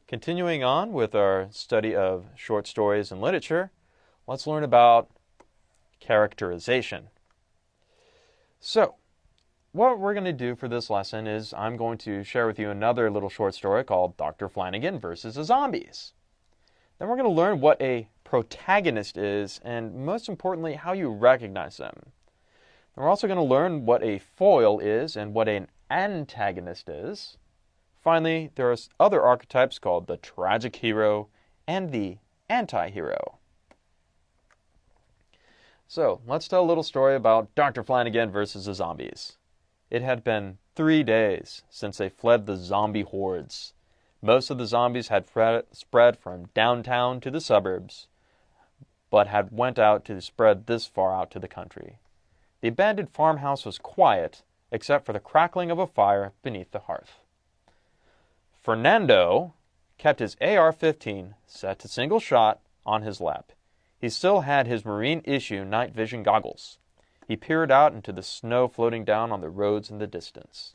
Continuing on with our study of short stories and literature, let's learn about characterization. So, what we're going to do for this lesson is I'm going to share with you another little short story called Dr. Flanagan versus the Zombies. Then we're going to learn what a protagonist is and, most importantly, how you recognize them. And we're also going to learn what a foil is and what an antagonist is. Finally, there are other archetypes called the tragic hero and the anti-hero. So, let's tell a little story about Dr. Flanagan versus the Zombies. It had been 3 days since they fled the zombie hordes. Most of the zombies had spread from downtown to the suburbs, but had went out to spread this far out to the country. The abandoned farmhouse was quiet, except for the crackling of a fire beneath the hearth. Fernando kept his AR-15 set to single shot on his lap. He still had his marine issue night vision goggles. He peered out into the snow floating down on the roads in the distance.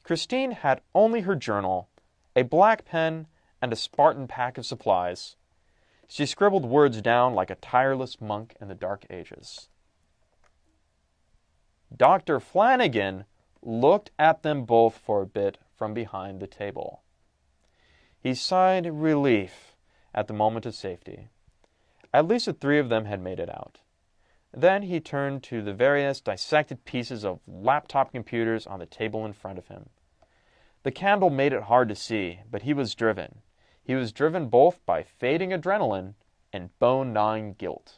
Christine had only her journal, a black pen, and a Spartan pack of supplies. She scribbled words down like a tireless monk in the Dark Ages. Dr. Flanagan looked at them both for a bit from behind the table. He sighed relief at the moment of safety. At least the three of them had made it out. Then he turned to the various dissected pieces of laptop computers on the table in front of him. The candle made it hard to see, but he was driven. He was driven both by fading adrenaline and bone-gnawing guilt.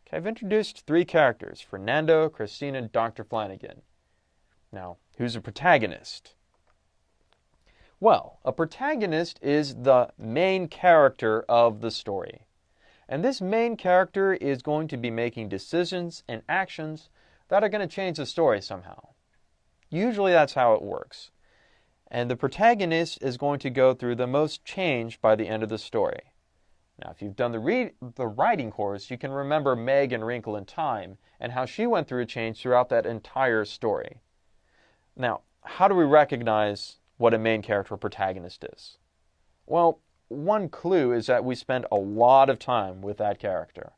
Okay, I've introduced three characters, Fernando, Christine, and Dr. Flanagan. Now, who's a protagonist? Well, a protagonist is the main character of the story. And this main character is going to be making decisions and actions that are going to change the story somehow. Usually that's how it works. And the protagonist is going to go through the most change by the end of the story. Now, if you've done the writing course, you can remember Meg in Wrinkle in Time and how she went through a change throughout that entire story. Now, how do we recognize what a main character or protagonist is? Well, one clue is that we spend a lot of time with that character.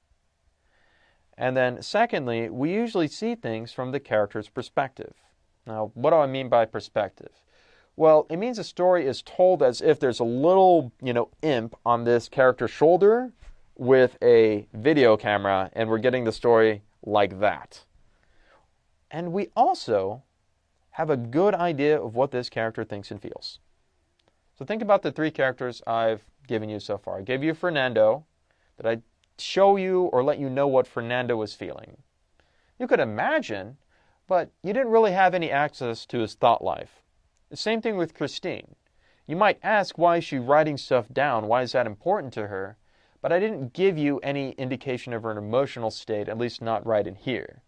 And then, secondly, we usually see things from the character's perspective. Now, what do I mean by perspective? Well, it means a story is told as if there's a little, imp on this character's shoulder with a video camera, and we're getting the story like that. And we also have a good idea of what this character thinks and feels. So think about the three characters I've given you so far. I gave you Fernando. Did I show you or let you know what Fernando was feeling? You could imagine, but you didn't really have any access to his thought life. The same thing with Christine. You might ask, why is she writing stuff down? Why is that important to her? But I didn't give you any indication of her emotional state, at least not right in here.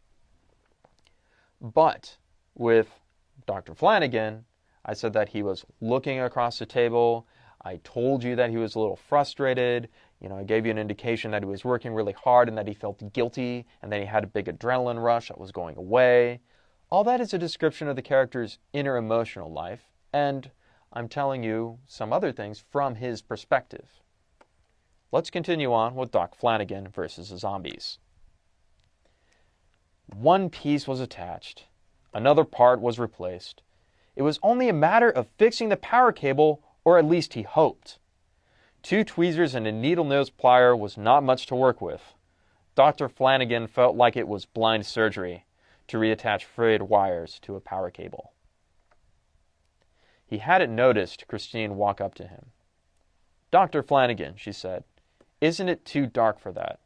But with Dr. Flanagan, I said that he was looking across the table. I told you that he was a little frustrated. I gave you an indication that he was working really hard and that he felt guilty and that he had a big adrenaline rush that was going away. All that is a description of the character's inner emotional life, and I'm telling you some other things from his perspective. Let's continue on with Doc Flanagan versus the Zombies. One piece was attached. Another part was replaced. It was only a matter of fixing the power cable, or at least he hoped. 2 tweezers and a needle-nose plier was not much to work with. Dr. Flanagan felt like it was blind surgery to reattach frayed wires to a power cable. He hadn't noticed Christine walk up to him. "Dr. Flanagan," she said, "isn't it too dark for that?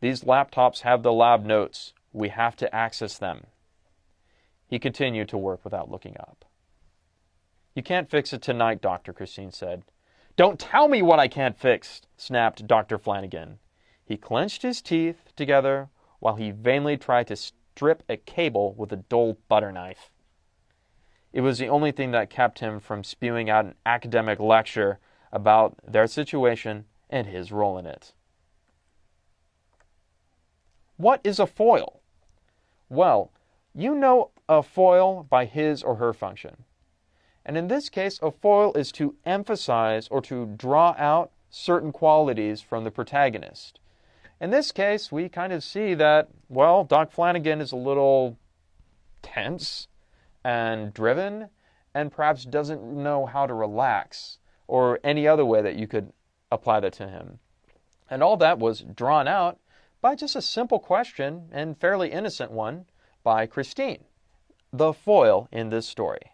These laptops have the lab notes. We have to access them." He continued to work without looking up. "You can't fix it tonight, Doctor," Christine said. "Don't tell me what I can't fix," snapped Dr. Flanagan. He clenched his teeth together while he vainly tried to strip a cable with a dull butter knife. It was the only thing that kept him from spewing out an academic lecture about their situation and his role in it. What is a foil? Well, you know a foil by his or her function. And in this case, a foil is to emphasize or to draw out certain qualities from the protagonist. In this case, we kind of see that, well, Doc Flanagan is a little tense and driven and perhaps doesn't know how to relax, or any other way that you could apply that to him. And all that was drawn out by just a simple question, and fairly innocent one, by Christine, the foil in this story.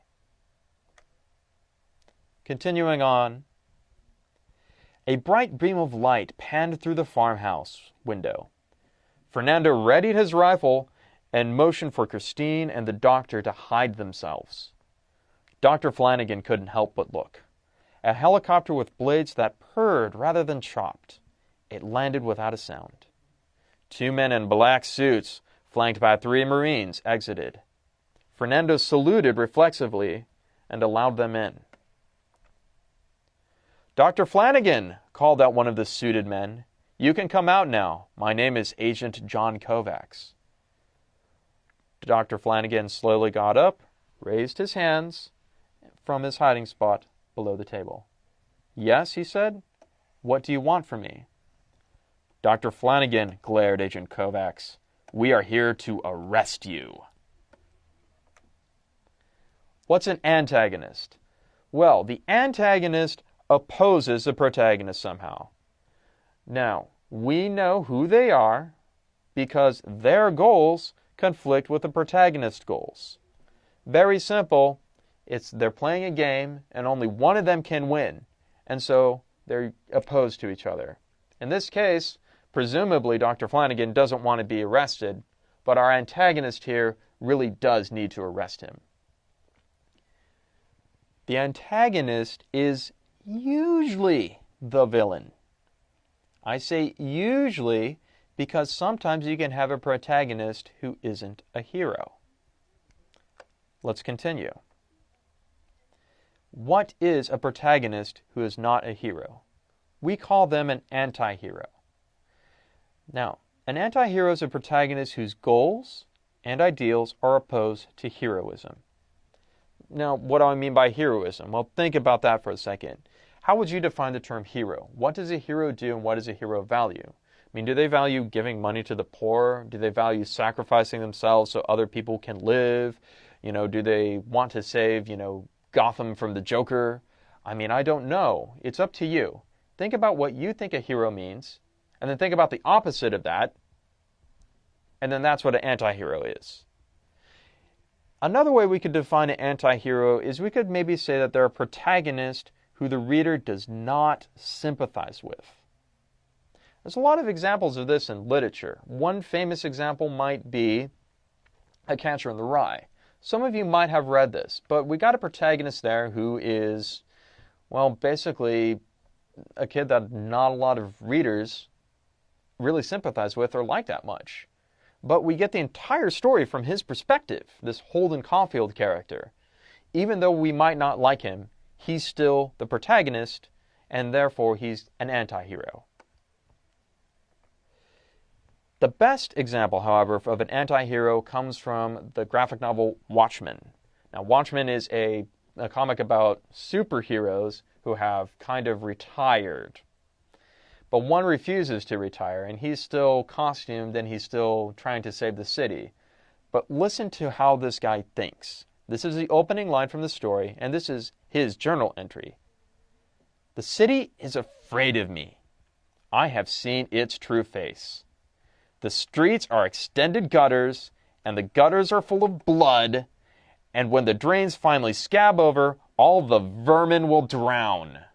Continuing on, a bright beam of light panned through the farmhouse window. Fernando readied his rifle and motioned for Christine and the doctor to hide themselves. Dr. Flanagan couldn't help but look. A helicopter with blades that purred rather than chopped. It landed without a sound. 2 men in black suits, flanked by 3 Marines, exited. Fernando saluted reflexively and allowed them in. "Dr. Flanagan," called out one of the suited men, "you can come out now. My name is Agent John Kovacs." Dr. Flanagan slowly got up, raised his hands from his hiding spot below the table. "Yes," he said. "What do you want from me?" "Dr. Flanagan," glared Agent Kovacs, "we are here to arrest you." What's an antagonist? Well, the antagonist opposes the protagonist somehow. Now, we know who they are because their goals conflict with the protagonist's goals. Very simple. They're playing a game and only one of them can win, and so they're opposed to each other. In this case, presumably Dr. Flanagan doesn't want to be arrested, but our antagonist here really does need to arrest him. The antagonist is usually the villain. I say usually because sometimes you can have a protagonist who isn't a hero. Let's continue. What is a protagonist who is not a hero? We call them an anti-hero. Now, an anti-hero is a protagonist whose goals and ideals are opposed to heroism. Now, what do I mean by heroism? Well, think about that for a second. How would you define the term hero? What does a hero do and what does a hero value? I mean, do they value giving money to the poor? Do they value sacrificing themselves so other people can live? Do they want to save, Gotham from the Joker? I mean, I don't know. It's up to you. Think about what you think a hero means, and then think about the opposite of that, and then that's what an anti-hero is. Another way we could define an anti-hero is we could maybe say that they're a protagonist who the reader does not sympathize with. There's a lot of examples of this in literature. One famous example might be A Catcher in the Rye. Some of you might have read this, but we got a protagonist there who is, well, basically a kid that not a lot of readers really sympathize with or like that much. But we get the entire story from his perspective, this Holden Caulfield character. Even though we might not like him, he's still the protagonist, and therefore he's an anti-hero. The best example, however, of an anti-hero comes from the graphic novel Watchmen. Now, Watchmen is a comic about superheroes who have kind of retired. But one refuses to retire, and he's still costumed, and he's still trying to save the city. But listen to how this guy thinks. This is the opening line from the story, and this is his journal entry. "The city is afraid of me. I have seen its true face. The streets are extended gutters, and the gutters are full of blood, and when the drains finally scab over, all the vermin will drown.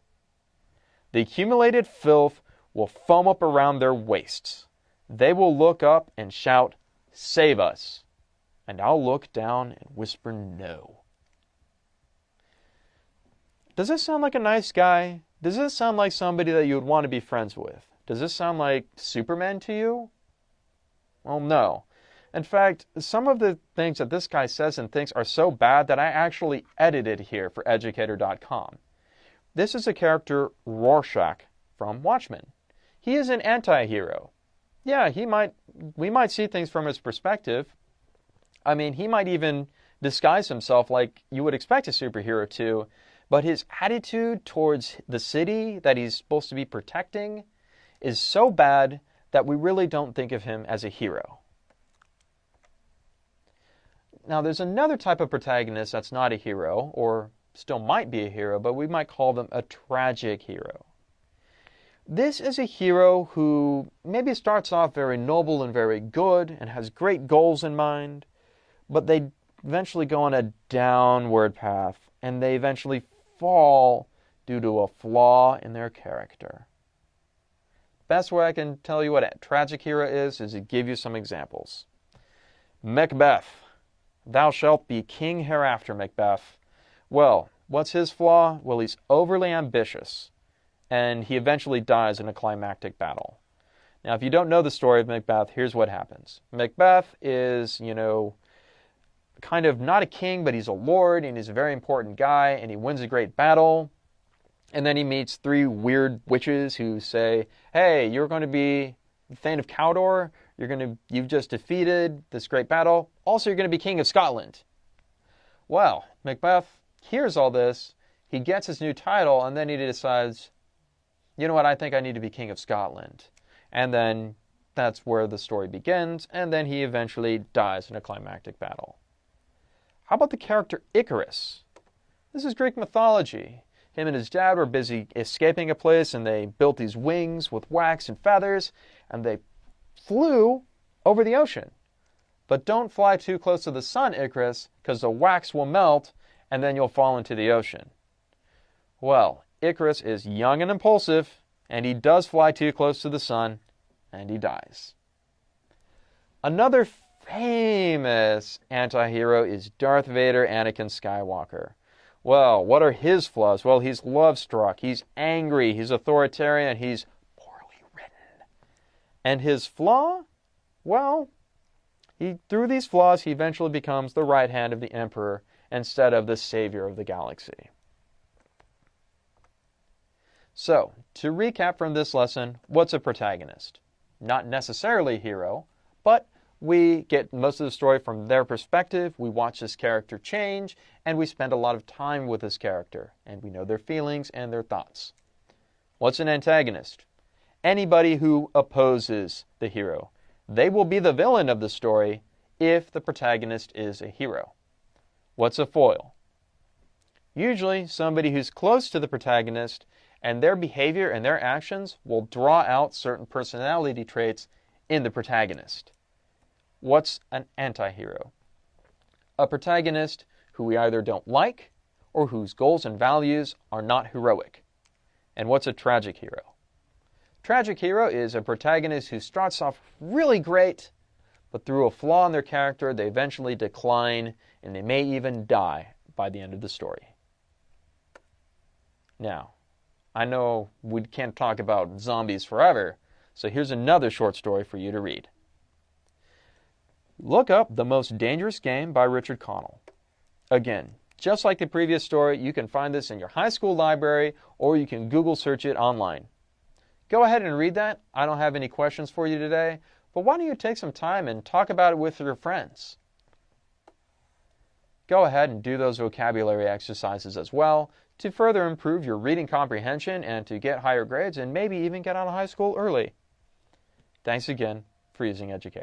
The accumulated filth will foam up around their waists. They will look up and shout, 'Save us!' And I'll look down and whisper no." Does this sound like a nice guy? Does this sound like somebody that you would want to be friends with? Does this sound like Superman to you? Well, no. In fact, some of the things that this guy says and thinks are so bad that I actually edited here for educator.com. This is a character, Rorschach, from Watchmen. He is an anti-hero. Yeah, we might see things from his perspective. I mean, he might even disguise himself like you would expect a superhero to, but his attitude towards the city that he's supposed to be protecting is so bad that we really don't think of him as a hero. Now, there's another type of protagonist that's not a hero, or still might be a hero, but we might call them a tragic hero. This is a hero who maybe starts off very noble and very good and has great goals in mind, but they eventually go on a downward path, and they eventually fall due to a flaw in their character. Best way I can tell you what a tragic hero is to give you some examples. Macbeth. Thou shalt be king hereafter, Macbeth. Well, what's his flaw? Well, he's overly ambitious, and he eventually dies in a climactic battle. Now, if you don't know the story of Macbeth, here's what happens. Macbeth is, kind of not a king, but he's a lord, and he's a very important guy, and he wins a great battle. And then he meets 3 weird witches who say, hey, you're going to be Thane of Cawdor. You've just defeated this great battle. Also, you're going to be king of Scotland. Well, Macbeth hears all this. He gets his new title, and then he decides, you know what, I think I need to be king of Scotland. And then that's where the story begins, and then he eventually dies in a climactic battle. How about the character Icarus? This is Greek mythology. Him and his dad were busy escaping a place, and they built these wings with wax and feathers, and they flew over the ocean. But don't fly too close to the sun, Icarus, because the wax will melt, and then you'll fall into the ocean. Well, Icarus is young and impulsive, and he does fly too close to the sun, and he dies. Another famous anti-hero is Darth Vader, Anakin Skywalker. Well, what are his flaws? Well, he's love-struck, he's angry, he's authoritarian, he's poorly written. And his flaw? Well, through these flaws, he eventually becomes the right hand of the Emperor instead of the savior of the galaxy. So, to recap from this lesson, what's a protagonist? Not necessarily a hero, but we get most of the story from their perspective, we watch this character change, and we spend a lot of time with this character, and we know their feelings and their thoughts. What's an antagonist? Anybody who opposes the hero. They will be the villain of the story if the protagonist is a hero. What's a foil? Usually somebody who's close to the protagonist, and their behavior and their actions will draw out certain personality traits in the protagonist. What's an anti-hero? A protagonist who we either don't like or whose goals and values are not heroic. And what's a tragic hero? Tragic hero is a protagonist who starts off really great, but through a flaw in their character, they eventually decline, and they may even die by the end of the story. Now, I know we can't talk about zombies forever, so here's another short story for you to read. Look up The Most Dangerous Game by Richard Connell. Again, just like the previous story, you can find this in your high school library, or you can Google search it online. Go ahead and read that. I don't have any questions for you today, but why don't you take some time and talk about it with your friends? Go ahead and do those vocabulary exercises as well to further improve your reading comprehension and to get higher grades and maybe even get out of high school early. Thanks again for using Educate.